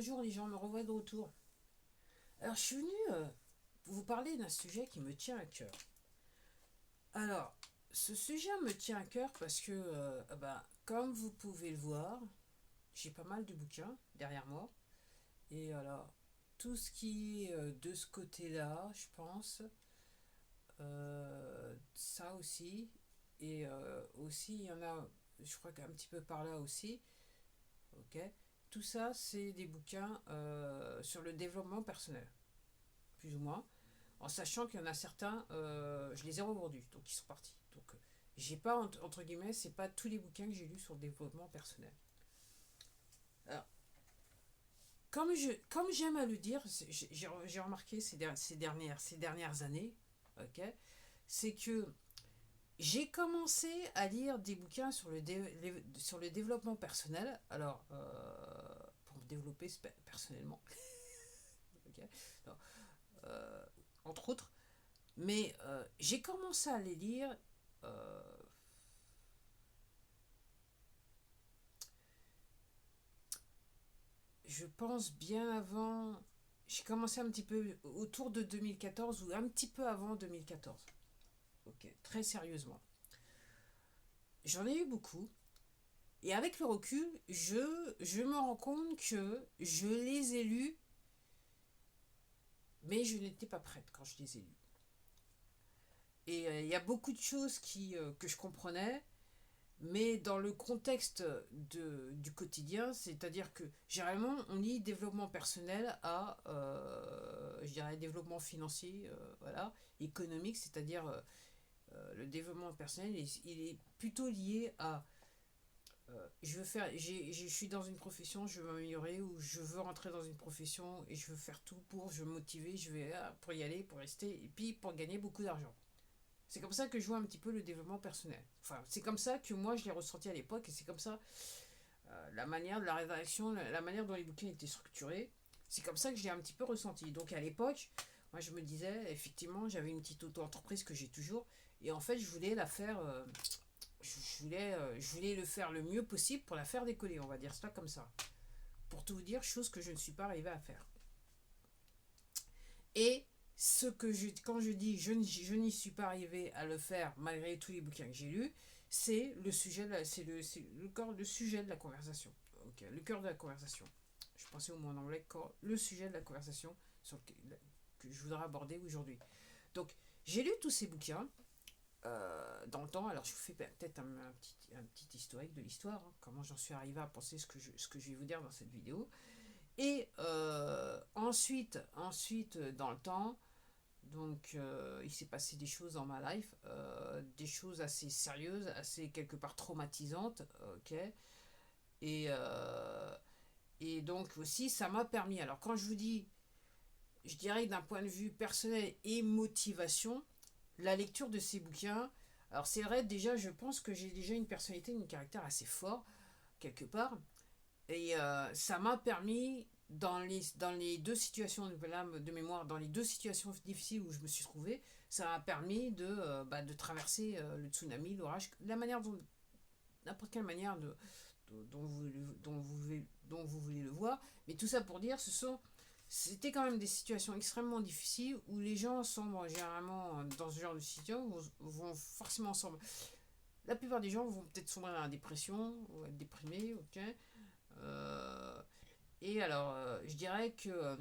Bonjour les gens, me revoilà de retour. Alors je suis venu vous parler d'un sujet qui me tient à cœur. Alors, ce sujet me tient à cœur parce que, comme vous pouvez le voir, j'ai pas mal de bouquins derrière moi. Et alors, tout ce qui est de ce côté-là, je pense, ça aussi. Et aussi, il y en a, je crois qu'un petit peu par là aussi. Ok. Tout ça, c'est des bouquins sur le développement personnel, plus ou moins. En sachant qu'il y en a certains, je les ai revendus, donc ils sont partis. Donc j'ai pas, entre guillemets, c'est pas tous les bouquins que j'ai lus sur le développement personnel. Alors, comme j'aime à le dire, j'ai remarqué ces dernières années, ok, c'est que j'ai commencé à lire des bouquins sur sur le développement personnel, alors pour me développer personnellement, ok, non, euh, entre autres. Mais j'ai commencé à les lire. euh, je pense bien avant. J'ai commencé un petit peu autour de 2014 ou un petit peu avant 2014. Ok, très sérieusement. J'en ai eu beaucoup. Et avec le recul, je me rends compte que je les ai lus, mais je n'étais pas prête quand je les ai lus. Et il y a beaucoup de choses que je comprenais, mais dans le contexte du quotidien, c'est-à-dire que généralement on lit développement personnel à, je dirais, développement financier, voilà, économique, c'est-à-dire le développement personnel, il est plutôt lié à je veux faire, je suis dans une profession, je veux m'améliorer ou je veux rentrer dans une profession et je veux faire tout pour, je veux me motiver, je vais pour y aller, pour rester et puis pour gagner beaucoup d'argent. C'est comme ça que je vois un petit peu le développement personnel. Enfin, c'est comme ça que moi je l'ai ressenti à l'époque et c'est comme ça la manière de la rédaction, la manière dont les bouquins étaient structurés, c'est comme ça que je l'ai un petit peu ressenti. Donc à l'époque, moi je me disais, effectivement, j'avais une petite auto-entreprise que j'ai toujours et en fait je voulais la faire, je voulais le faire le mieux possible pour la faire décoller, on va dire ça comme ça. Pour tout vous dire, chose que je ne suis pas arrivé à faire. Et quand je dis je n'y suis pas arrivé à le faire malgré tous les bouquins que j'ai lus, c'est le sujet, le sujet de la conversation. Ok, le cœur de la conversation. Je pensais au mot en anglais, le sujet de la conversation que je voudrais aborder aujourd'hui. Donc, j'ai lu tous ces bouquins dans le temps. Alors, je vous fais peut-être un petit historique de l'histoire, hein, comment j'en suis arrivé à penser ce que je vais vous dire dans cette vidéo. Et ensuite, dans le temps, donc il s'est passé des choses dans ma life, des choses assez sérieuses, assez quelque part traumatisantes, ok. Et, euh, et donc aussi, ça m'a permis. Alors quand je vous dis, je dirais d'un point de vue personnel et motivation, la lecture de ces bouquins. Alors c'est vrai, déjà, je pense que j'ai déjà une personnalité, un caractère assez fort quelque part. Et ça m'a permis, dans les deux situations de mémoire, dans les deux situations difficiles où je me suis trouvé, ça m'a permis de traverser le tsunami, l'orage, la manière dont, n'importe quelle manière dont vous voulez le voir. Mais tout ça pour dire, c'était quand même des situations extrêmement difficiles où les gens sombrent généralement dans ce genre de situation, vont forcément sombrer. La plupart des gens vont peut-être sombrer dans la dépression ou être déprimés, ok. Euh, et alors, je dirais que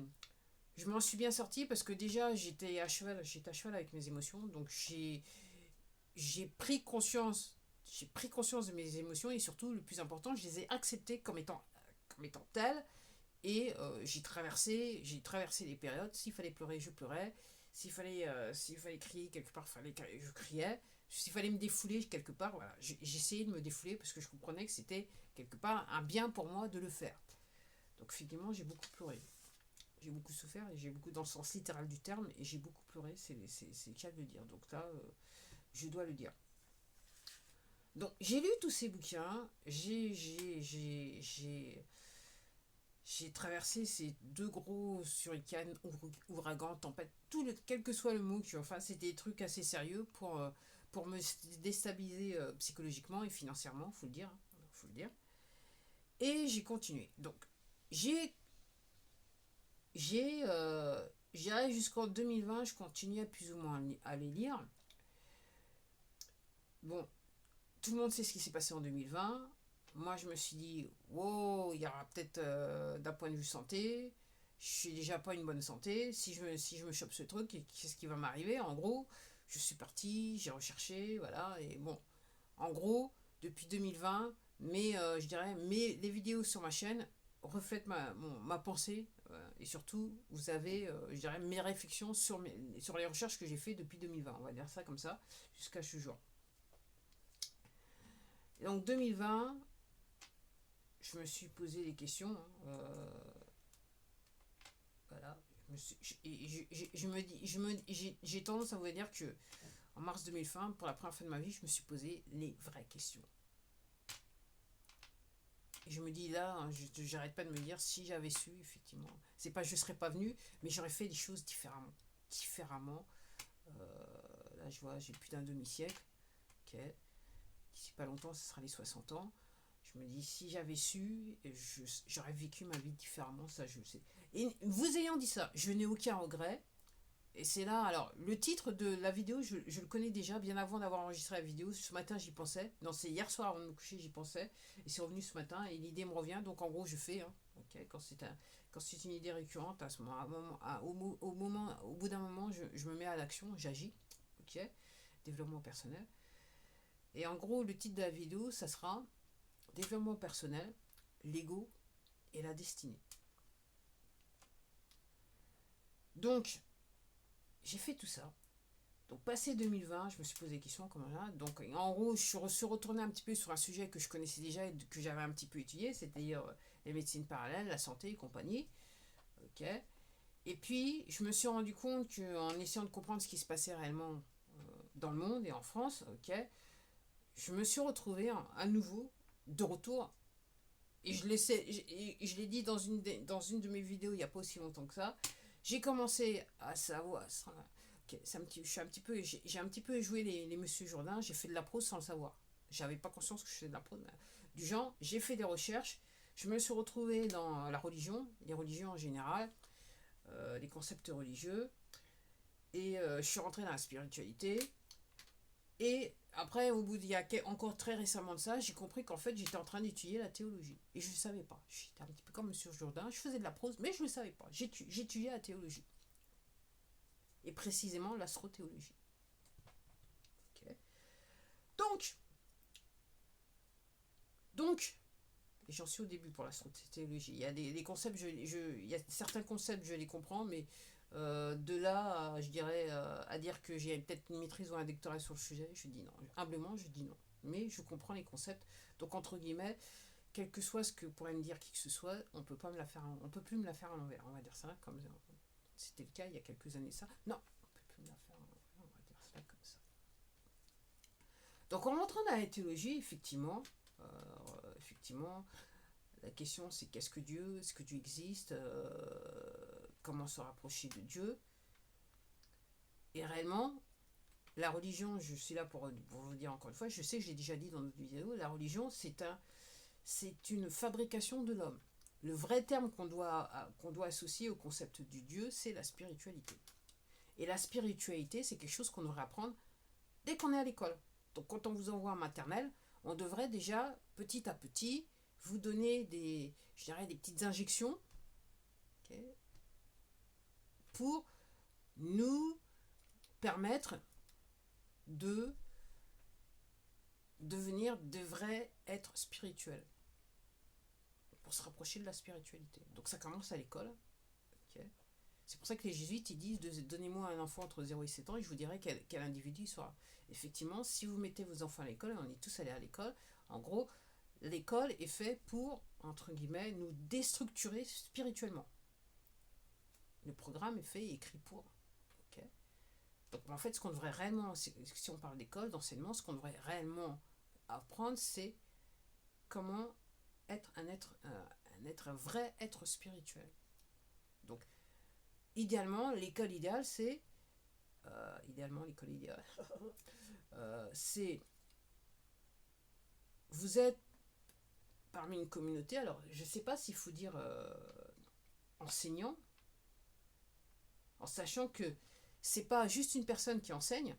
je m'en suis bien sorti parce que déjà j'étais à cheval avec mes émotions, donc j'ai pris conscience, j'ai pris conscience de mes émotions et surtout le plus important, je les ai acceptées comme étant telles et j'ai traversé les périodes. S'il fallait pleurer, je pleurais. S'il fallait crier quelque part, je criais. S'il fallait me défouler quelque part, voilà, j'essayais de me défouler parce que je comprenais que c'était quelque part un bien pour moi de le faire. Donc finalement, j'ai beaucoup pleuré. J'ai beaucoup souffert et j'ai beaucoup, dans le sens littéral du terme, et j'ai beaucoup pleuré, c'est le cas de le dire. Donc là, je dois le dire. Donc j'ai lu tous ces bouquins, j'ai traversé ces deux gros surikanes, ouragans, tempêtes, quel que soit le mot, enfin c'était des trucs assez sérieux pour me déstabiliser psychologiquement et financièrement, faut le dire, hein, faut le dire. Et j'ai continué. Donc j'ai j'irai jusqu'en 2020, je continue à plus ou moins à les lire. Bon, tout le monde sait ce qui s'est passé en 2020. Moi, je me suis dit, wow, il y aura peut-être d'un point de vue santé, je suis déjà pas une bonne santé. Si je me chope ce truc, qu'est-ce qui va m'arriver? En gros, je suis parti, j'ai recherché, voilà. Et bon, en gros, depuis 2020, je dirais, les vidéos sur ma chaîne reflètent ma pensée. Et surtout, vous avez, je dirais, mes réflexions sur les recherches que j'ai fait depuis 2020. On va dire ça comme ça, jusqu'à ce jour. Et donc 2020, je me suis posé des questions. Voilà. J'ai tendance à vous dire que en mars 2020, pour la première fois de ma vie, je me suis posé les vraies questions. Et je me dis là, hein, j'arrête pas de me dire si j'avais su, effectivement. C'est pas je serais pas venu, mais j'aurais fait des choses différemment. Différemment. Là, je vois, j'ai plus d'un demi-siècle. Ok. D'ici pas longtemps, ce sera les 60 ans. Je me dis, si j'avais su, j'aurais vécu ma vie différemment, ça je le sais. Et vous ayant dit ça, je n'ai aucun regret. Et c'est là, alors, le titre de la vidéo, je le connais déjà, bien avant d'avoir enregistré la vidéo. Ce matin, j'y pensais. Non, c'est hier soir avant de me coucher, j'y pensais. Et c'est revenu ce matin, et l'idée me revient. Donc, en gros, je fais. Hein, okay, quand c'est une idée récurrente, à ce moment, au bout d'un moment, je me mets à l'action, j'agis. Ok, développement personnel. Et en gros, le titre de la vidéo, ça sera développement personnel, l'ego et la destinée. Donc, j'ai fait tout ça. Donc, passé 2020, je me suis posé des questions comme ça. Donc, en gros, je suis retourné un petit peu sur un sujet que je connaissais déjà et que j'avais un petit peu étudié, c'est-à-dire les médecines parallèles, la santé et compagnie. Ok. Et puis, je me suis rendu compte qu'en essayant de comprendre ce qui se passait réellement dans le monde et en France, ok, je me suis retrouvé à nouveau de retour. Et je l'ai dit dans une de mes vidéos il n'y a pas aussi longtemps que ça. J'ai commencé à savoir. Okay, j'ai un petit peu joué les Monsieur Jourdain. J'ai fait de la prose sans le savoir. J'avais pas conscience que je faisais de la prose. Du genre, j'ai fait des recherches. Je me suis retrouvé dans la religion, les religions en général, les concepts religieux. Et je suis rentré dans la spiritualité. Et après, au bout d'il y a encore très récemment de ça, j'ai compris qu'en fait, j'étais en train d'étudier la théologie. Et je ne savais pas. J'étais un petit peu comme M. Jourdain. Je faisais de la prose, mais je ne le savais pas. J'étudiais la théologie. Et précisément l'astrothéologie. Okay. Donc, et j'en suis au début pour l'astrothéologie. Il y a des concepts, il y a certains concepts, je les comprends, mais de là, je dirais, à dire que j'ai peut-être une maîtrise ou un doctorat sur le sujet, je dis non. Humblement, je dis non. Mais je comprends les concepts. Donc, entre guillemets, quel que soit ce que pourrait me dire qui que ce soit, on peut plus me la faire à l'envers. On va dire ça comme c'était le cas il y a quelques années ça. Non, on peut plus me la faire à l'envers. On va dire ça comme ça. Donc, en rentrant dans la théologie, effectivement, la question c'est qu'est-ce que Dieu? Est-ce que Dieu existe? Comment se rapprocher de Dieu? Et réellement, la religion, je suis là pour vous dire encore une fois, je sais que j'ai déjà dit dans d'autres vidéos, la religion c'est une fabrication de l'homme. Le vrai terme qu'on doit associer au concept du Dieu, c'est la spiritualité. Et la spiritualité, c'est quelque chose qu'on devrait apprendre dès qu'on est à l'école. Donc quand on vous envoie en maternelle, on devrait déjà, petit à petit, vous donner des petites injections, okay, pour nous permettre de devenir de vrais êtres spirituels, pour se rapprocher de la spiritualité. Donc ça commence à l'école. Okay. C'est pour ça que les jésuites ils disent donnez-moi un enfant entre 0 et 7 ans et je vous dirai quel individu il sera. Effectivement, si vous mettez vos enfants à l'école, on est tous allés à l'école, en gros, l'école est faite pour, entre guillemets, nous déstructurer spirituellement. Le programme est fait et écrit pour. Okay. Donc en fait, ce qu'on devrait réellement, si on parle d'école, d'enseignement, ce qu'on devrait réellement apprendre, c'est comment être un vrai être spirituel. Donc, idéalement, l'école idéale, c'est l'école idéale, c'est vous êtes parmi une communauté. Alors, je ne sais pas s'il faut dire enseignant, en sachant que c'est pas juste une personne qui enseigne,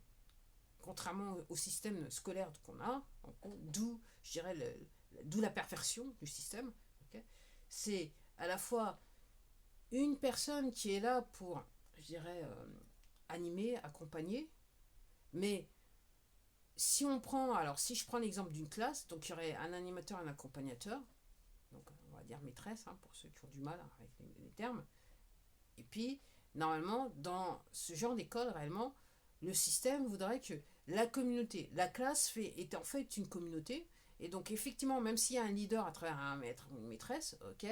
contrairement au système scolaire qu'on a, d'où, je dirais, d'où la perversion du système. Okay, c'est à la fois une personne qui est là pour, je dirais, animer, accompagner, mais si je prends l'exemple d'une classe, donc il y aurait un animateur, un accompagnateur, donc on va dire maîtresse, hein, pour ceux qui ont du mal avec les termes, et puis normalement, dans ce genre d'école, réellement, le système voudrait que la communauté, la classe est en fait une communauté, et donc effectivement, même s'il y a un leader à travers un maître ou une maîtresse, ok,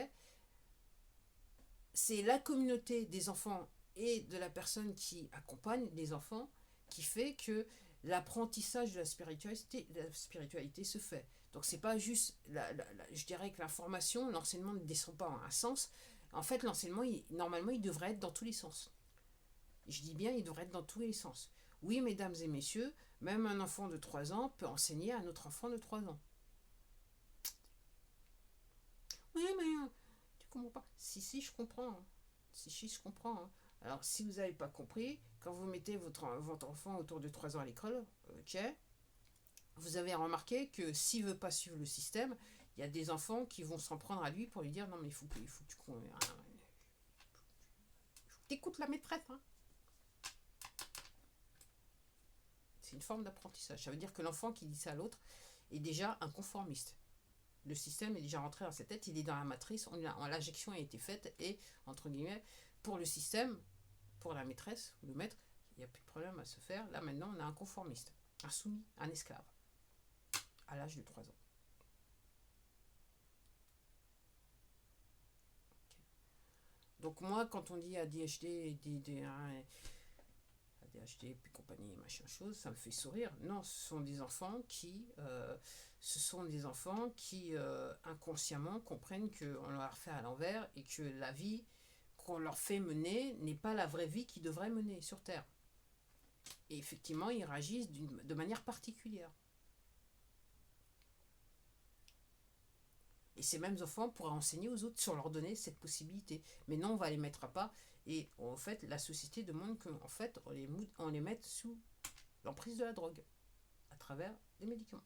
c'est la communauté des enfants et de la personne qui accompagne les enfants qui fait que l'apprentissage de la spiritualité se fait. Donc c'est pas juste, je dirais que l'information, l'enseignement ne descend pas en un sens. En fait, l'enseignement, normalement, il devrait être dans tous les sens. Je dis bien, il devrait être dans tous les sens. Oui, mesdames et messieurs, même un enfant de 3 ans peut enseigner à un autre enfant de 3 ans. Oui, mais tu comprends pas. Si, je comprends. Hein. Si, je comprends. Hein. Alors, si vous n'avez pas compris, quand vous mettez votre enfant autour de 3 ans à l'école, ok, vous avez remarqué que s'il ne veut pas suivre le système, il y a des enfants qui vont s'en prendre à lui pour lui dire non, mais il faut que tu écoutes la maîtresse. Hein. C'est une forme d'apprentissage. Ça veut dire que l'enfant qui dit ça à l'autre est déjà un conformiste. Le système est déjà rentré dans sa tête, il est dans la matrice, l'injection a été faite et, entre guillemets, pour le système, pour la maîtresse ou le maître, il n'y a plus de problème à se faire. Là, maintenant, on a un conformiste, un soumis, un esclave, à l'âge de 3 ans. Okay. Donc moi, quand on dit ADHD, ADHD, puis compagnie, machin chose, ça me fait sourire. Non, ce sont des enfants qui inconsciemment comprennent qu'on leur fait à l'envers et que la vie qu'on leur fait mener n'est pas la vraie vie qu'ils devraient mener sur Terre. Et effectivement, ils réagissent de manière particulière. Et ces mêmes enfants pourraient enseigner aux autres si on leur donnait cette possibilité. Mais non, on va les mettre à pas. Et en fait, la société demande qu'en fait, on les mette sous l'emprise de la drogue, à travers des médicaments.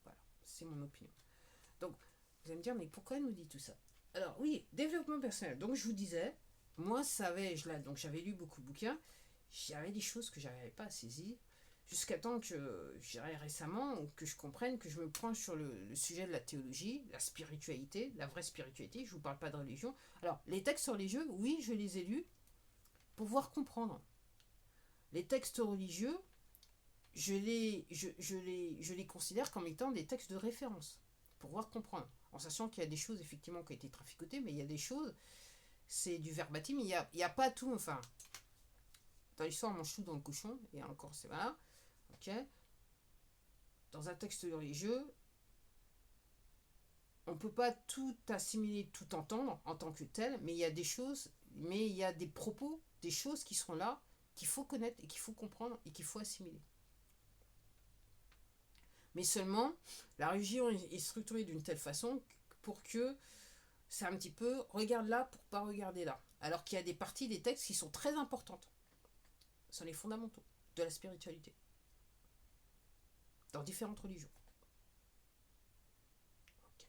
Voilà, c'est mon opinion. Donc, vous allez me dire, mais pourquoi elle nous dit tout ça? Alors oui, développement personnel. Donc je vous disais, moi, j'avais lu beaucoup de bouquins, j'avais des choses que je n'avais pas saisies, jusqu'à temps que, je dirais récemment, que je comprenne, que je me prends sur le sujet de la théologie, la spiritualité, la vraie spiritualité, je ne vous parle pas de religion. Alors, les textes religieux, oui, je les ai lus pour pouvoir comprendre. Les textes religieux, je les considère comme étant des textes de référence, pour pouvoir comprendre. En sachant qu'il y a des choses, effectivement, qui ont été traficotées, mais il y a des choses, c'est du verbatim, il y a pas tout, enfin. Dans l'histoire, on mange tout dans le cochon, et encore, c'est voilà. Ok. Dans un texte religieux, on ne peut pas tout assimiler, tout entendre en tant que tel, mais il y a des choses, mais il y a des propos, des choses qui seront là, qu'il faut connaître et qu'il faut comprendre et qu'il faut assimiler. Mais seulement, la religion est structurée d'une telle façon pour que c'est un petit peu regarde là pour pas regarder là. Alors qu'il y a des parties des textes qui sont très importantes. Ce sont les fondamentaux de la spiritualité. Dans différentes religions. Okay.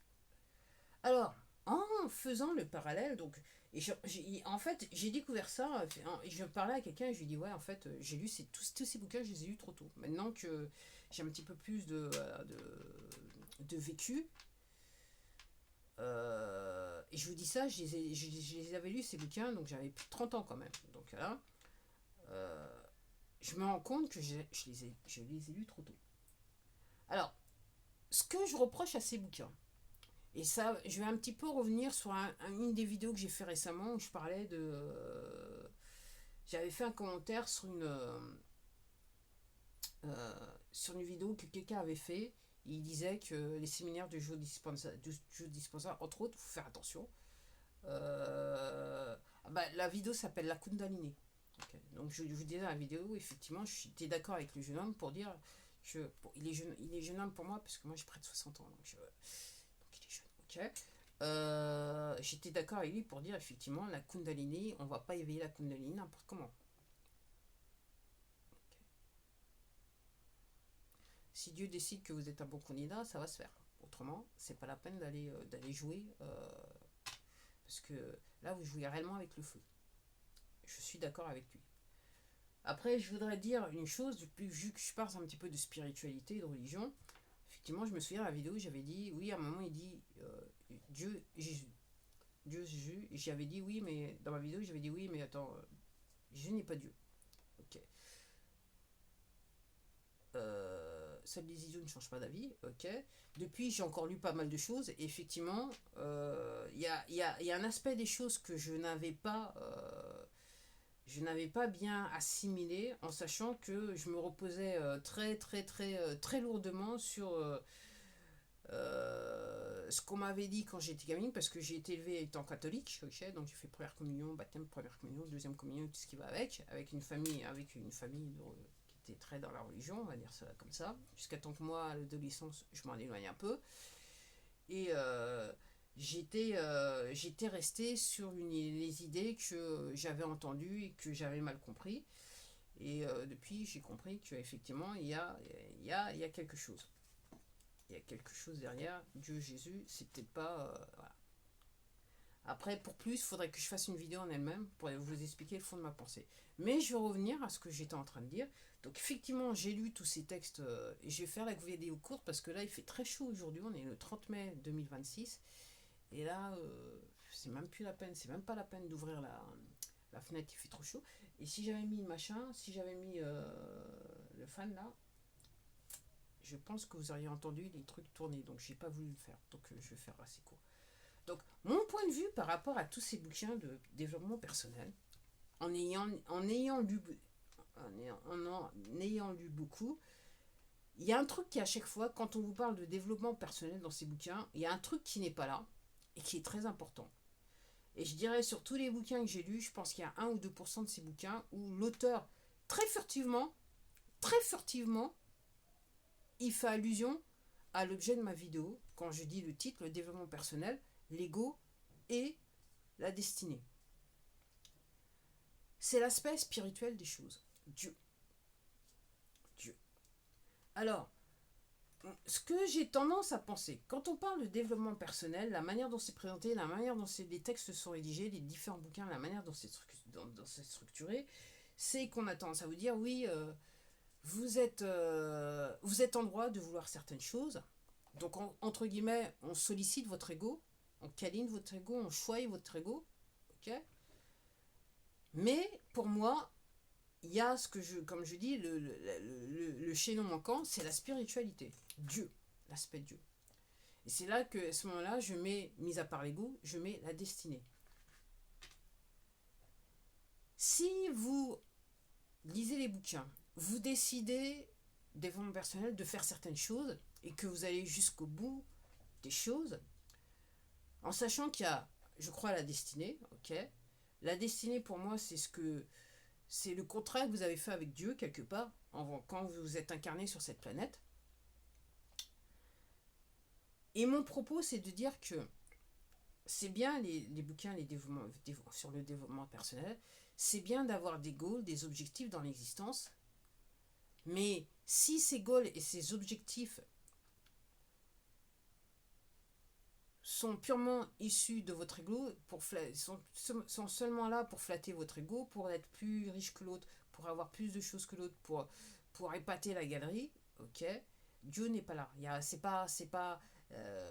Alors, en faisant le parallèle, donc, en fait, j'ai découvert ça, et je parlais à quelqu'un et je lui dis, ouais, en fait, j'ai lu tous ces bouquins, je les ai lus trop tôt. Maintenant que j'ai un petit peu plus de vécu, et je vous dis ça, je les avais lus ces bouquins, donc j'avais plus de 30 ans quand même. Donc là, je me rends compte que je les ai lus trop tôt. Alors, ce que je reproche à ces bouquins, et ça, je vais un petit peu revenir sur une des vidéos que j'ai fait récemment où je parlais de. J'avais fait un commentaire sur une vidéo que quelqu'un avait fait. Il disait que les séminaires de Joe Dispenza, entre autres, il faut faire attention. La vidéo s'appelle La Kundalini. Okay. Donc je vous disais dans la vidéo, effectivement, j'étais d'accord avec le jeune homme pour dire que il est jeune homme pour moi parce que moi j'ai près de 60 ans. Donc il est jeune. Okay. j'étais d'accord avec lui pour dire effectivement la Kundalini, on va pas éveiller la Kundalini n'importe comment. Si Dieu décide que vous êtes un bon candidat, ça va se faire. Autrement, c'est pas la peine d'aller jouer, parce que là vous jouez réellement avec le feu. Je suis d'accord avec lui. Après, je voudrais dire une chose, vu que je parle un petit peu de spiritualité et de religion, effectivement, je me souviens à la vidéo, j'avais dit, oui, à un moment, il dit Dieu, Jésus. Dieu, Jésus. Et j'avais dit oui, mais dans ma vidéo, j'avais dit oui, mais attends, Jésus n'est pas Dieu. Ok. Celle des idiots ne change pas d'avis. Ok. Depuis, j'ai encore lu pas mal de choses. Et effectivement, il y a un aspect des choses que je n'avais pas bien assimilé, en sachant que je me reposais très très très très lourdement sur ce qu'on m'avait dit quand j'étais gamine, parce que j'ai été élevée étant catholique, ok, donc j'ai fait première communion, baptême, première communion, deuxième communion, tout ce qui va avec une famille, qui était très dans la religion, on va dire ça comme ça, jusqu'à temps que moi, à l'adolescence, je m'en éloigne un peu, et j'étais restée sur les idées que j'avais entendues et que j'avais mal compris, et depuis, j'ai compris qu'effectivement, il y a quelque chose. Il y a quelque chose derrière. Dieu, Jésus, c'est peut-être pas. Voilà. Après, pour plus, il faudrait que je fasse une vidéo en elle-même pour vous expliquer le fond de ma pensée. Mais je vais revenir à ce que j'étais en train de dire. Donc, effectivement, j'ai lu tous ces textes et je vais faire la vidéo courte parce que là, il fait très chaud aujourd'hui. On est le 30 mai 2026. Et là, c'est même plus la peine. C'est même pas la peine d'ouvrir la fenêtre, il fait trop chaud. Et si j'avais mis le machin, si j'avais mis le fan là, je pense que vous auriez entendu les trucs tourner, donc j'ai pas voulu le faire, donc je vais faire assez court. Donc mon point de vue par rapport à tous ces bouquins de développement personnel, en ayant lu beaucoup, il y a un truc qui à chaque fois, quand on vous parle de développement personnel dans ces bouquins, il y a un truc qui n'est pas là et qui est très important. Et je dirais sur tous les bouquins que j'ai lus, je pense qu'il y a 1 ou 2% de ces bouquins où l'auteur, très furtivement, il fait allusion à l'objet de ma vidéo, quand je dis le titre, le développement personnel, l'ego et la destinée. C'est l'aspect spirituel des choses. Dieu. Dieu. Alors, ce que j'ai tendance à penser, quand on parle de développement personnel, la manière dont c'est présenté, la manière dont les textes sont rédigés, les différents bouquins, la manière dont c'est structuré, c'est qu'on a tendance à vous dire, oui, vous êtes en droit de vouloir certaines choses. Donc, entre guillemets, on sollicite votre ego, on câline votre ego, on choisit votre ego. Ok. Mais pour moi, il y a comme je dis, le chaînon manquant, c'est la spiritualité. Dieu, l'aspect Dieu. Et c'est là que, à ce moment-là, je mets, mis à part l'ego, je mets la destinée. Si vous lisez les bouquins, vous décidez, développement personnel, de faire certaines choses et que vous allez jusqu'au bout des choses, en sachant qu'il y a, je crois, la destinée, ok. La destinée, pour moi, c'est le contrat que vous avez fait avec Dieu, quelque part, quand vous êtes incarné sur cette planète. Et mon propos, c'est de dire que c'est bien les bouquins sur le développement personnel, c'est bien d'avoir des goals, des objectifs dans l'existence, mais si ces goals et ces objectifs sont purement issus de votre ego, sont seulement là pour flatter votre ego, pour être plus riche que l'autre, pour avoir plus de choses que l'autre, pour épater la galerie, ok, Dieu n'est pas là.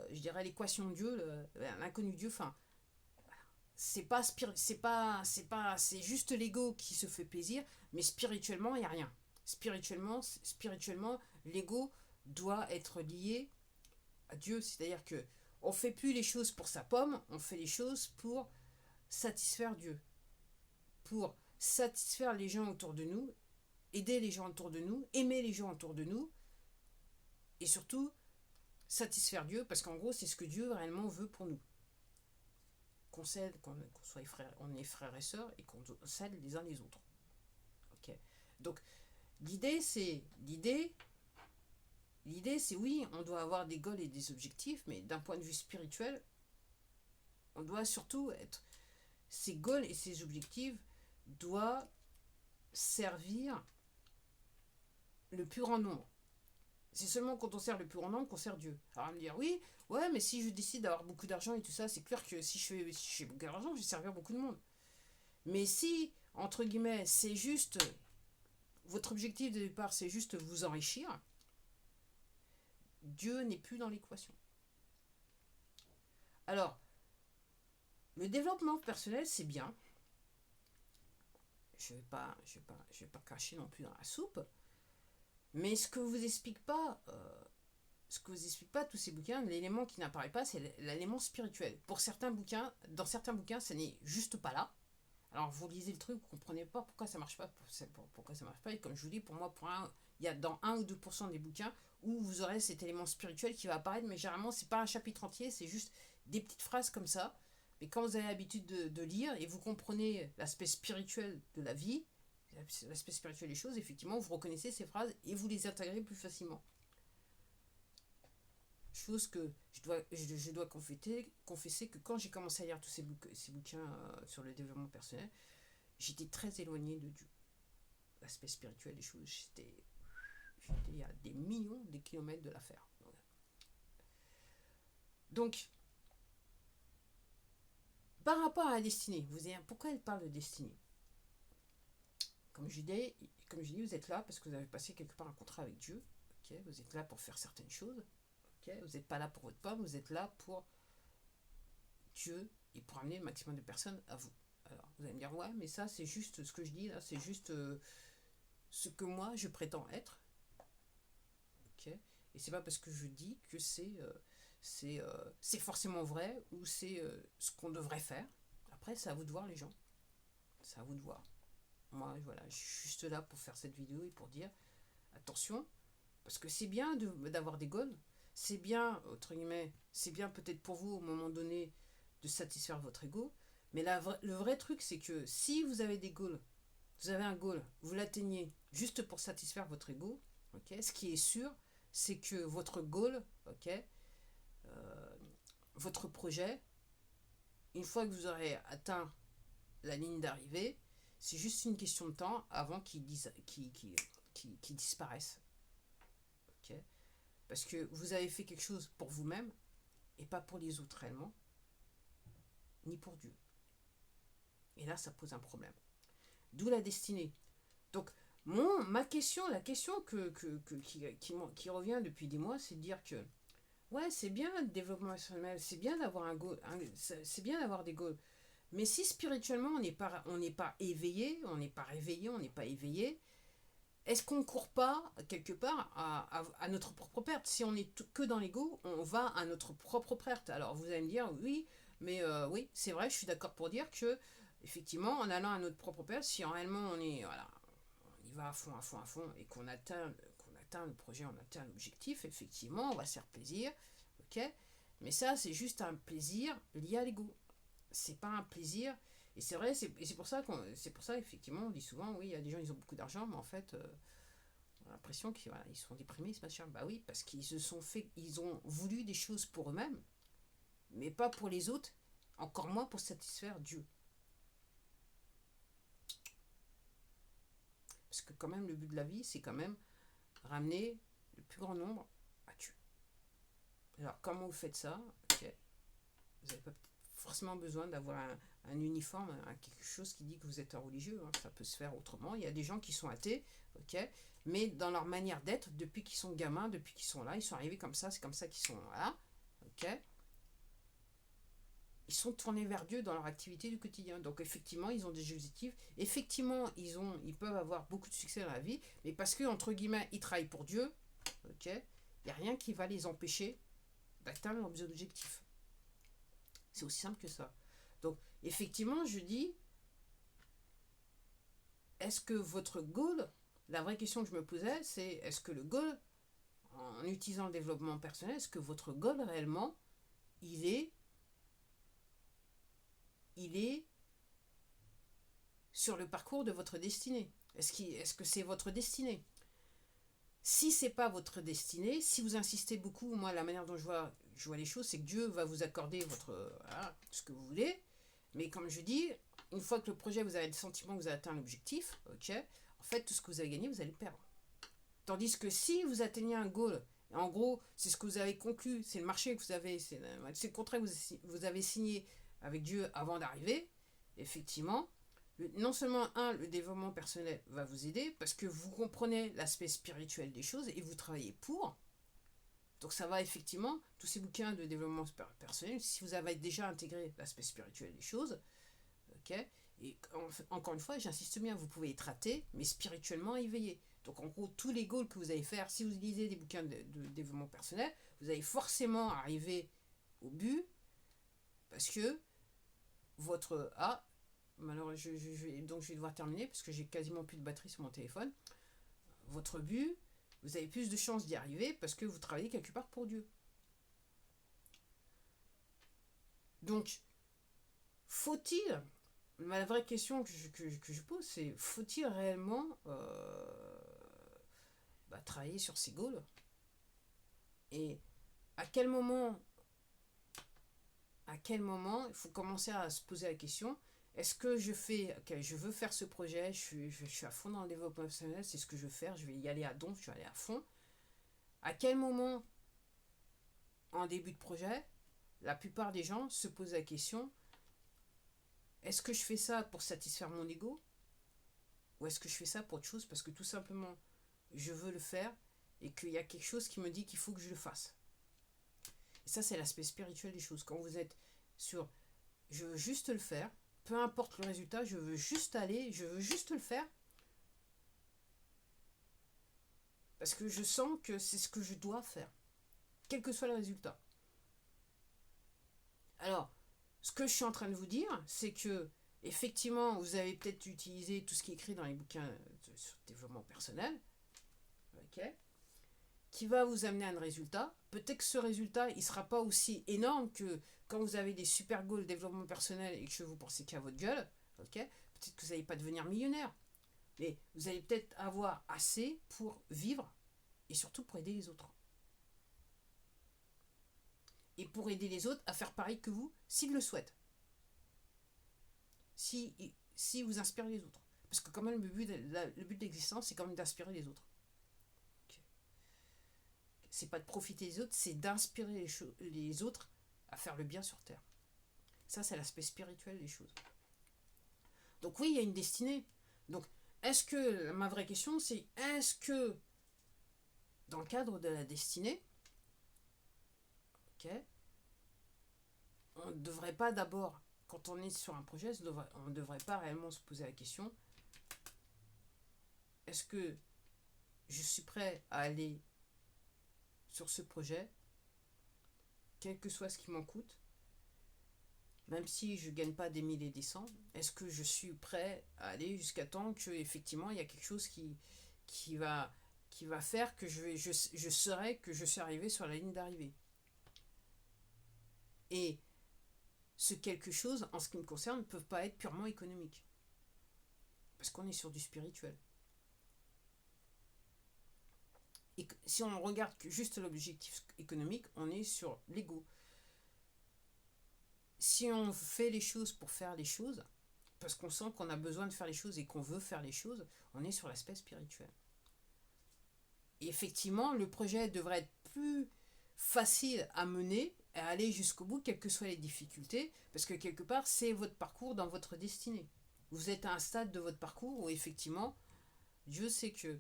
Je dirais l'équation de Dieu, l'inconnu Dieu, enfin, c'est juste l'ego qui se fait plaisir, mais spirituellement, il n'y a rien. Spirituellement, l'ego doit être lié à Dieu, c'est-à-dire que on fait plus les choses pour sa pomme, on fait les choses pour satisfaire Dieu, pour satisfaire les gens autour de nous, aider les gens autour de nous, aimer les gens autour de nous, et surtout satisfaire Dieu, parce qu'en gros, c'est ce que Dieu réellement veut pour nous. Qu'on s'aide, qu'on soit frères, on est frères et sœurs, et qu'on s'aide les uns les autres. Ok. Donc, l'idée, c'est oui, on doit avoir des goals et des objectifs, mais d'un point de vue spirituel, On doit surtout être... Ces goals et ces objectifs doivent servir le plus grand nombre. C'est seulement quand on sert le plus grand nombre qu'on sert Dieu. Alors, on va me dire, oui, ouais, mais si je décide d'avoir beaucoup d'argent et tout ça, c'est clair que si je fais beaucoup d'argent, je vais servir beaucoup de monde. Mais si, entre guillemets, c'est juste... Votre objectif de départ, c'est juste vous enrichir, Dieu n'est plus dans l'équation. Alors, le développement personnel, c'est bien. Je vais pas cracher non plus dans la soupe. Mais ce que vous explique pas, tous ces bouquins, l'élément qui n'apparaît pas, c'est l'élément spirituel. Pour certains bouquins, dans certains bouquins, ça n'est juste pas là. Alors vous lisez le truc, vous comprenez pas pourquoi ça marche pas, pourquoi ça marche pas. Et comme je vous dis, pour moi, il y a dans 1 ou 2% des bouquins où vous aurez cet élément spirituel qui va apparaître, mais généralement c'est pas un chapitre entier, c'est juste des petites phrases comme ça. Mais quand vous avez l'habitude de lire et vous comprenez l'aspect spirituel de la vie, l'aspect spirituel des choses, effectivement, vous reconnaissez ces phrases et vous les intégrez plus facilement. Chose que je dois confesser que quand j'ai commencé à lire tous ces bouquins sur le développement personnel, j'étais très éloigné de Dieu. L'aspect spirituel des choses, j'étais à des millions de kilomètres de l'affaire. Donc, par rapport à la destinée, vous allez dire, pourquoi elle parle de destinée? Comme je dis, vous êtes là parce que vous avez passé quelque part un contrat avec Dieu. Okay, vous êtes là pour faire certaines choses. Okay, vous n'êtes pas là pour votre pomme, vous êtes là pour Dieu et pour amener le maximum de personnes à vous. Alors, vous allez me dire, ouais, mais ça, c'est juste ce que je dis là, c'est juste ce que moi, je prétends être. Okay, et c'est pas parce que je dis que c'est forcément vrai ou c'est ce qu'on devrait faire. Après, c'est à vous de voir, les gens. C'est à vous de voir. Moi, voilà, je suis juste là pour faire cette vidéo et pour dire attention, parce que c'est bien d'avoir des goals, c'est bien, entre guillemets, c'est bien peut-être pour vous au moment donné de satisfaire votre ego, mais le vrai truc, c'est que si vous avez des goals, vous avez un goal, vous l'atteignez juste pour satisfaire votre ego, okay, ce qui est sûr, c'est que votre goal, okay, votre projet, une fois que vous aurez atteint la ligne d'arrivée, c'est juste une question de temps avant qu'il disparaisse. Okay, parce que vous avez fait quelque chose pour vous-même et pas pour les autres réellement, ni pour Dieu. Et là, ça pose un problème. D'où la destinée. Donc, la question qui revient depuis des mois, c'est de dire que ouais, c'est bien le développement personnel, c'est bien d'avoir un goal, c'est bien d'avoir des goals. Mais si spirituellement on n'est pas éveillé, on n'est pas réveillé, on n'est pas éveillé, est-ce qu'on ne court pas quelque part à notre propre perte? Si on est que dans l'ego, on va à notre propre perte. Alors vous allez me dire oui, mais oui, c'est vrai, je suis d'accord pour dire que effectivement, en allant à notre propre perte, si réellement on y va à fond, et qu'on atteint le projet, on atteint l'objectif, effectivement, on va se faire plaisir, ok. Mais ça, c'est juste un plaisir lié à l'ego. C'est pas un plaisir. Et c'est vrai, c'est pour ça effectivement on dit souvent oui, il y a des gens, ils ont beaucoup d'argent, mais en fait on a l'impression qu'ils sont déprimés, c'est pas sûr. Bah oui, parce ils ont voulu des choses pour eux-mêmes, mais pas pour les autres, encore moins pour satisfaire Dieu. Parce que quand même le but de la vie, c'est quand même ramener le plus grand nombre à Dieu. Alors comment vous faites ça? Okay. Vous n'avez pas forcément besoin d'avoir un uniforme, quelque chose qui dit que vous êtes un religieux, hein. Ça peut se faire autrement. Il y a des gens qui sont athées, ok, mais dans leur manière d'être, depuis qu'ils sont gamins, depuis qu'ils sont là, ils sont arrivés comme ça, c'est comme ça qu'ils sont là, ok. Ils sont tournés vers Dieu dans leur activité du quotidien. Donc effectivement, ils ont des objectifs. Effectivement, ils peuvent avoir beaucoup de succès dans la vie, mais parce que, entre guillemets, ils travaillent pour Dieu, ok, il n'y a rien qui va les empêcher d'atteindre leurs objectifs. C'est aussi simple que ça. Donc, effectivement, je dis, est-ce que votre goal, la vraie question que je me posais, c'est est-ce que le goal, en utilisant le développement personnel, est-ce que votre goal réellement, il est sur le parcours de votre destinée? Est-ce que c'est votre destinée? Si c'est pas votre destinée, si vous insistez beaucoup, moi la manière dont je vois je vois les choses, c'est que Dieu va vous accorder voilà, ce que vous voulez. Mais comme je dis, une fois que le projet, vous avez le sentiment que vous avez atteint l'objectif, ok, en fait, tout ce que vous avez gagné, vous allez le perdre. Tandis que si vous atteignez un goal, en gros, c'est ce que vous avez conclu, c'est le marché que vous avez, c'est le contrat que vous avez signé avec Dieu avant d'arriver, effectivement, non seulement, le développement personnel va vous aider, parce que vous comprenez l'aspect spirituel des choses et vous travaillez pour. Donc ça va effectivement, tous ces bouquins de développement personnel, si vous avez déjà intégré l'aspect spirituel des choses, ok, et encore une fois, j'insiste bien, vous pouvez être athée, mais spirituellement éveillé. Donc en gros, tous les goals que vous allez faire, si vous lisez des bouquins de développement personnel, vous allez forcément arriver au but, parce que votre... Ah, malheureusement, donc je vais devoir terminer, parce que j'ai quasiment plus de batterie sur mon téléphone. Votre but, vous avez plus de chances d'y arriver, parce que vous travaillez quelque part pour Dieu. Donc, faut-il... La vraie question que je pose, c'est faut-il réellement travailler sur ses goals? Et à quel moment il faut commencer à se poser la question, est-ce que je veux faire ce projet, je suis à fond dans le développement personnel, c'est ce que je veux faire, je vais y aller à donf, je vais aller à fond. À quel moment, en début de projet, la plupart des gens se posent la question, est-ce que je fais ça pour satisfaire mon ego, ou est-ce que je fais ça pour autre chose parce que tout simplement je veux le faire et qu'il y a quelque chose qui me dit qu'il faut que je le fasse. Et ça, c'est l'aspect spirituel des choses. Quand vous êtes sur je veux juste le faire, peu importe le résultat, je veux juste aller, je veux juste le faire parce que je sens que c'est ce que je dois faire, quel que soit le résultat. Alors, ce que je suis en train de vous dire, c'est que effectivement, vous avez peut-être utilisé tout ce qui est écrit dans les bouquins sur le développement personnel, ok, qui va vous amener à un résultat. Peut-être que ce résultat, il ne sera pas aussi énorme que quand vous avez des super goals de développement personnel et que vous pensez qu'à votre gueule, ok. Peut-être que vous n'allez pas devenir millionnaire, mais vous allez peut-être avoir assez pour vivre et surtout pour aider les autres. Et pour aider les autres à faire pareil que vous, s'ils le souhaitent. Si vous inspirez les autres. Parce que quand même, le but de l'existence, c'est quand même d'inspirer les autres. Okay. C'est pas de profiter des autres, c'est d'inspirer les autres à faire le bien sur Terre. Ça, c'est l'aspect spirituel des choses. Donc oui, il y a une destinée. Donc, ma vraie question, c'est est-ce que, dans le cadre de la destinée, ok, on ne devrait pas d'abord, quand on est sur un projet, on ne devrait pas réellement se poser la question, est-ce que je suis prêt à aller sur ce projet, quel que soit ce qui m'en coûte, même si je ne gagne pas des milliers et des cents, est-ce que je suis prêt à aller jusqu'à temps qu'effectivement il y a quelque chose qui va faire que je saurai que je suis arrivé sur la ligne d'arrivée. Et ce quelque chose, en ce qui me concerne, ne peut pas être purement économique. Parce qu'on est sur du spirituel. Et si on regarde juste l'objectif économique, on est sur l'ego. Si on fait les choses pour faire les choses, parce qu'on sent qu'on a besoin de faire les choses et qu'on veut faire les choses, on est sur l'aspect spirituel. Et effectivement, le projet devrait être plus facile à mener, à aller jusqu'au bout, quelles que soient les difficultés, parce que quelque part, c'est votre parcours dans votre destinée. Vous êtes à un stade de votre parcours où effectivement, Dieu sait que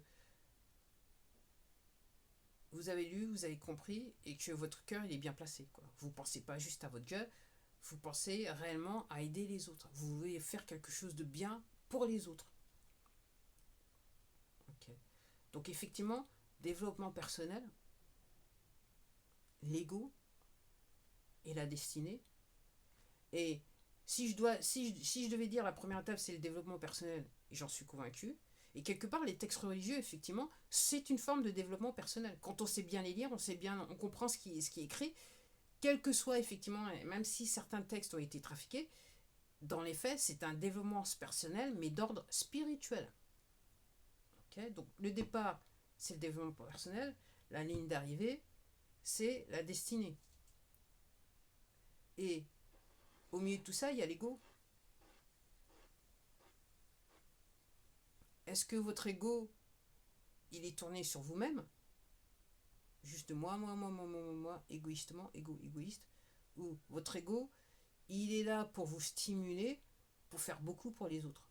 vous avez lu, vous avez compris, et que votre cœur il est bien placé. Quoi. Vous ne pensez pas juste à votre gueule, vous pensez réellement à aider les autres. Vous voulez faire quelque chose de bien pour les autres. Okay. Donc effectivement, développement personnel, l'ego et la destinée. Et si je devais dire la première étape, c'est le développement personnel, et j'en suis convaincu. Et quelque part, les textes religieux, effectivement, c'est une forme de développement personnel. Quand on sait bien les lire, on comprend ce qui est écrit, quel que soit, effectivement, même si certains textes ont été trafiqués, dans les faits, c'est un développement personnel, mais d'ordre spirituel. Okay. Donc, le départ, c'est le développement personnel. La ligne d'arrivée, c'est la destinée. Et au milieu de tout ça, il y a l'ego. Est-ce que votre ego, il est tourné sur vous-même? Juste moi, égoïstement, égoïste. Ou votre ego, il est là pour vous stimuler, pour faire beaucoup pour les autres.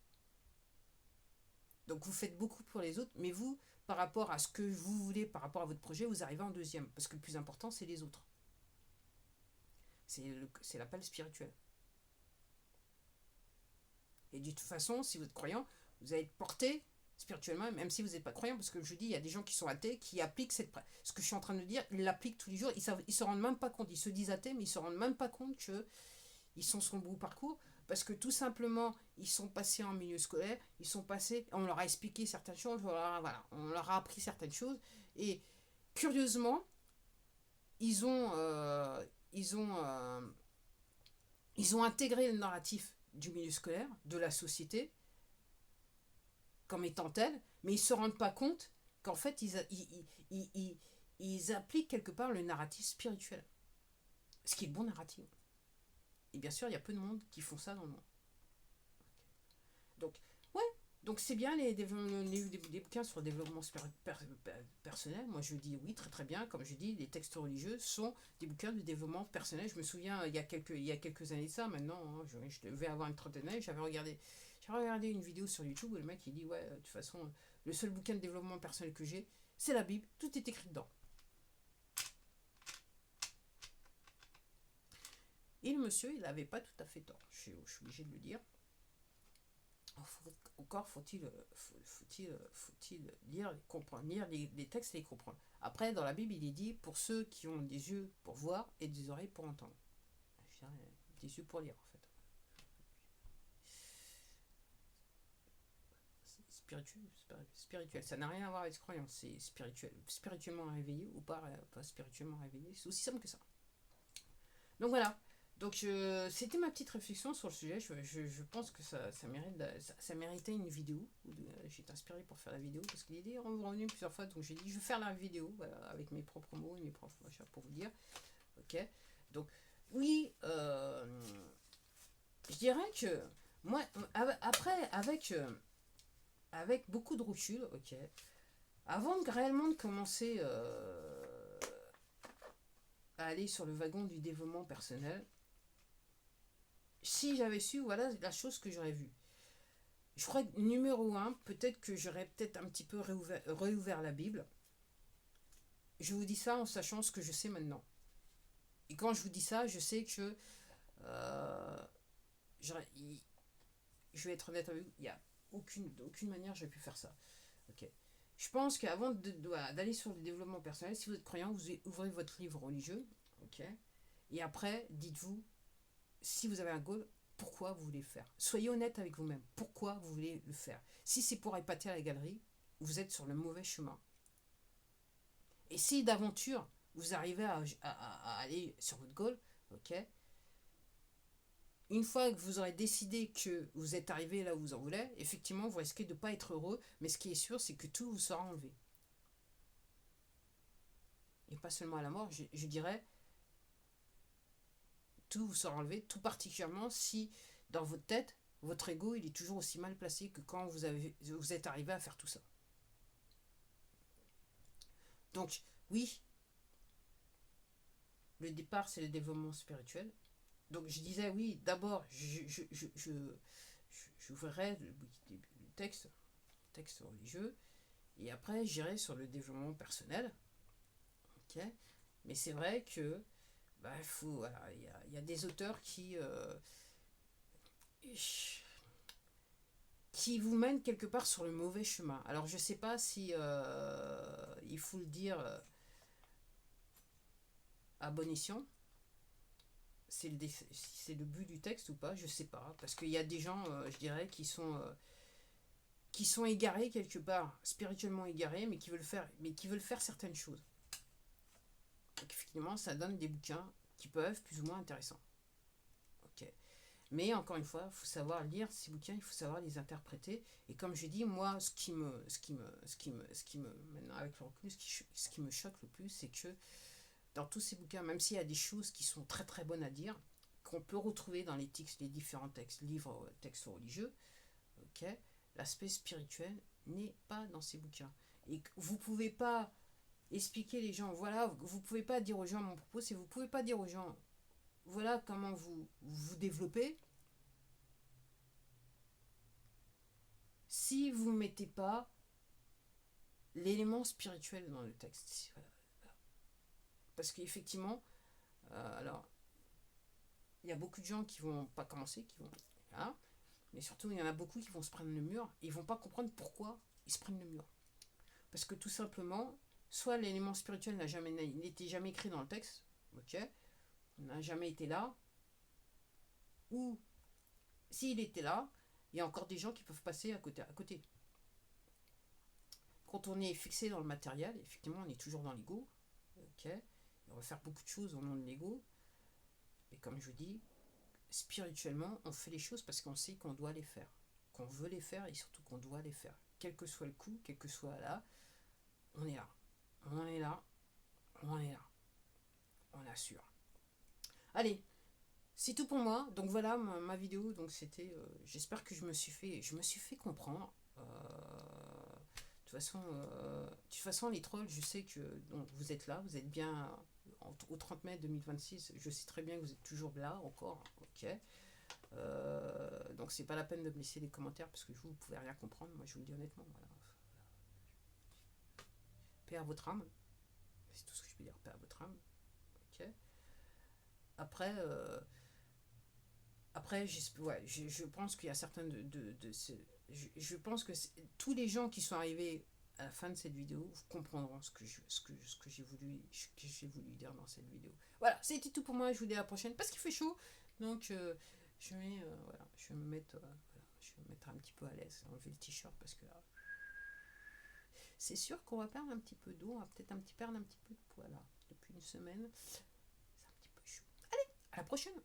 Donc vous faites beaucoup pour les autres, mais vous, par rapport à ce que vous voulez, par rapport à votre projet, vous arrivez en deuxième. Parce que le plus important, c'est les autres. C'est l'appel spirituel. Et de toute façon, si vous êtes croyant, vous allez être porté spirituellement, même si vous n'êtes pas croyant, parce que je dis, il y a des gens qui sont athées, qui appliquent ce que je suis en train de dire, ils l'appliquent tous les jours, ils se rendent même pas compte, ils se disent athées, mais ils se rendent même pas compte qu'ils sont sur le bout parcours, parce que tout simplement, ils sont passés en milieu scolaire, on leur a expliqué certaines choses, voilà, on leur a appris certaines choses, et curieusement, ils ont, euh, ils ont, euh, ils ont intégré le narratif du milieu scolaire, de la société, comme étant tel, mais ils ne se rendent pas compte qu'en fait, ils appliquent quelque part le narratif spirituel. Ce qui est le bon narratif. Et bien sûr, il y a peu de monde qui font ça dans le monde. Donc, ouais, donc c'est bien les bouquins sur le développement personnel. Moi, je dis oui, très très bien. Comme je dis, les textes religieux sont des bouquins de développement personnel. Je me souviens, il y a quelques années de ça, maintenant, hein, je devais avoir une trentaine d'années, j'avais regardé une vidéo sur YouTube où le mec il dit ouais, de toute façon, le seul bouquin de développement personnel que j'ai, c'est la Bible, tout est écrit dedans. Et le monsieur, il n'avait pas tout à fait tort, je suis obligé de le dire. Encore faut-il lire, comprendre, lire les textes et les comprendre. Après, dans la Bible, il est dit pour ceux qui ont des yeux pour voir et des oreilles pour entendre. Je dirais, des yeux pour lire, en fait. Spirituel, ça n'a rien à voir avec croyance, c'est spirituel. Spirituellement réveillé ou pas spirituellement réveillé, c'est aussi simple que ça. Donc voilà. Donc c'était ma petite réflexion sur le sujet. Je pense que ça méritait une vidéo. J'ai été inspiré pour faire la vidéo parce que l'idée est revenue plusieurs fois. Donc j'ai dit je vais faire la vidéo voilà, avec mes propres mots et mes propres machins pour vous dire. Ok. Donc oui, je dirais que moi après avec beaucoup de recul, ok. Avant réellement de commencer à aller sur le wagon du développement personnel, si j'avais su, voilà la chose que j'aurais vue. Je crois que numéro un, peut-être que j'aurais peut-être un petit peu réouvert la Bible. Je vous dis ça en sachant ce que je sais maintenant. Et quand je vous dis ça, je sais que euh, je vais être honnête avec vous, il n'y a d'aucune manière j'ai pu faire ça. Ok. Je pense qu'avant d'aller sur le développement personnel, si vous êtes croyant, vous ouvrez votre livre religieux, ok. Et après, dites-vous, si vous avez un goal, pourquoi vous voulez le faire. Soyez honnête avec vous-même. Pourquoi vous voulez le faire. Si c'est pour épater à la galerie, vous êtes sur le mauvais chemin. Et si d'aventure, vous arrivez à aller sur votre goal, ok. Une fois que vous aurez décidé que vous êtes arrivé là où vous en voulez, effectivement, vous risquez de ne pas être heureux, mais ce qui est sûr, c'est que tout vous sera enlevé. Et pas seulement à la mort, je dirais, tout vous sera enlevé, tout particulièrement si, dans votre tête, votre ego, il est toujours aussi mal placé que quand vous êtes arrivé à faire tout ça. Donc, oui, le départ, c'est le développement spirituel. Donc, je disais, oui, d'abord, j'ouvrirai le texte religieux, et après, j'irai sur le développement personnel. Ok. Mais c'est vrai que voilà, y a des auteurs qui vous mènent quelque part sur le mauvais chemin. Alors je sais pas si il faut le dire à bon escient, c'est le but du texte ou pas, je sais pas, parce qu'il y a des gens, je dirais, qui sont égarés quelque part, spirituellement égarés, mais qui veulent faire certaines choses. Donc effectivement, ça donne des bouquins qui peuvent être plus ou moins intéressants. Ok. Mais encore une fois, il faut savoir lire ces bouquins, il faut savoir les interpréter. Et comme je dis, moi, ce qui me maintenant avec le recul, ce qui me choque le plus, c'est que dans tous ces bouquins, même s'il y a des choses qui sont très très bonnes à dire, qu'on peut retrouver dans les textes, les différents textes, livres, textes religieux, ok, l'aspect spirituel n'est pas dans ces bouquins. Et vous pouvez pas expliquer les gens, voilà, vous pouvez pas dire aux gens, mon propos, c'est vous pouvez pas dire aux gens, voilà comment vous développez, si vous ne mettez pas l'élément spirituel dans le texte. Voilà. Parce qu'effectivement, alors, il y a beaucoup de gens qui vont pas commencer, qui vont... Voilà, mais surtout, il y en a beaucoup qui vont se prendre le mur et ils vont pas comprendre pourquoi ils se prennent le mur. Parce que tout simplement, soit l'élément spirituel n'était jamais écrit dans le texte, ok, n'a jamais été là, ou s'il était là, il y a encore des gens qui peuvent passer à côté. Quand on est fixé dans le matériel, effectivement, on est toujours dans l'ego, ok, on va faire beaucoup de choses au nom de l'ego, et comme je vous dis, spirituellement, on fait les choses parce qu'on sait qu'on doit les faire, qu'on veut les faire et surtout qu'on doit les faire. Quel que soit le coup, quel que soit là, on est là. On est là. On est là. On assure. Allez, c'est tout pour moi. Donc voilà ma vidéo. Donc c'était, j'espère que je me suis fait comprendre. De toute façon, les trolls, je sais que donc, vous êtes là, vous êtes bien au 30 mai 2026. Je sais très bien que vous êtes toujours là encore. Ok. Donc c'est pas la peine de me laisser des commentaires parce que vous pouvez rien comprendre. Moi, je vous le dis honnêtement. Voilà. Paix à votre âme. C'est tout ce que je peux dire. Paix à votre âme. Ok. Après. Après, je pense qu'il y a certains je pense que tous les gens qui sont arrivés à la fin de cette vidéo comprendront ce que j'ai voulu dire dans cette vidéo. Voilà, c'était tout pour moi. Je vous dis à la prochaine parce qu'il fait chaud. Donc, je vais me mettre un petit peu à l'aise, enlever le t-shirt parce que là, c'est sûr qu'on va perdre un petit peu d'eau, on va peut-être perdre un petit peu de poids là. Depuis une semaine, c'est un petit peu chaud. Allez, à la prochaine.